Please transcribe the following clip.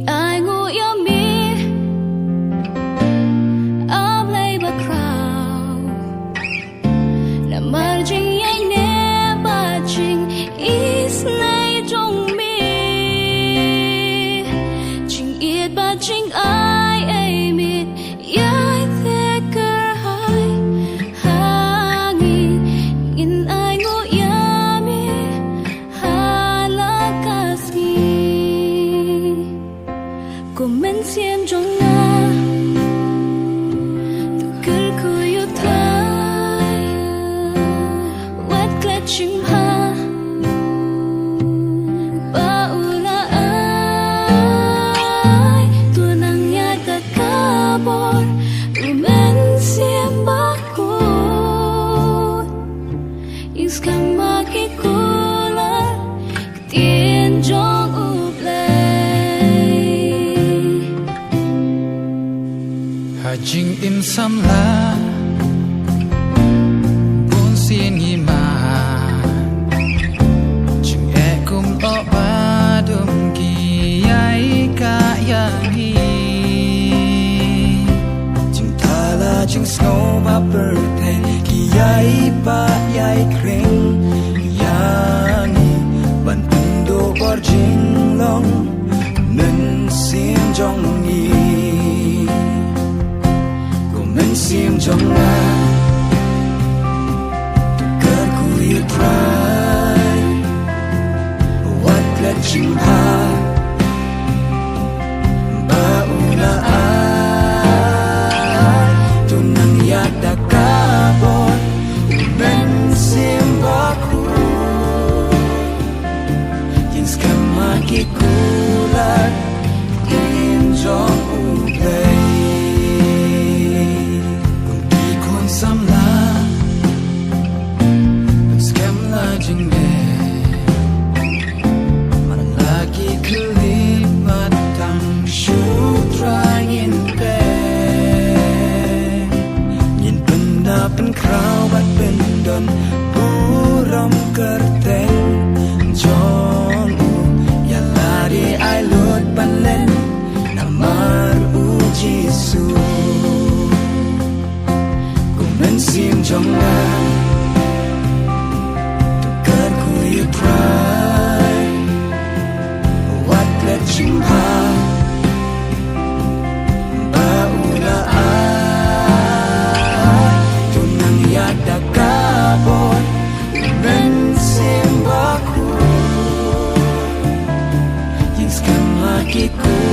ai ngu yêu mi áp lấy bạc khảo nằm mơ trình anh nè bà trình is này trong mi trình yết bà trình ai ấy mi ai thế cơ hai hangi in ai ngu yami halakasgi Kumen siam trong na tu kır kuyu thay wat klet chim ha ba ula ai tu nang ya ta kabor kumen siam ba ku is kama ki kula tien jong u Jing in sam la bun xin hi ma jing e kum o ba dum ki ai ka yang hi jing ta la jing snow ba birthday ki ai ba ai kring yang hi ban do bor jing long nên xin jong hi sim trong na cơn cùi trai wat let chim ha ba una ai tu nang ya da ka bon ben sim ba ku yin skama ki kula in jong u play Sam la scam la jingle man lagi klip matang shoot trying in bed nhìn benda pen crowd bat ben don buram kerteng jong ya lari ai lut ban len namar u jisu sim trong na tu cơn cùi trai wat let chim ha ba una ai tu nang ya da ka bon ben sim ba ku yin skam ha ki ku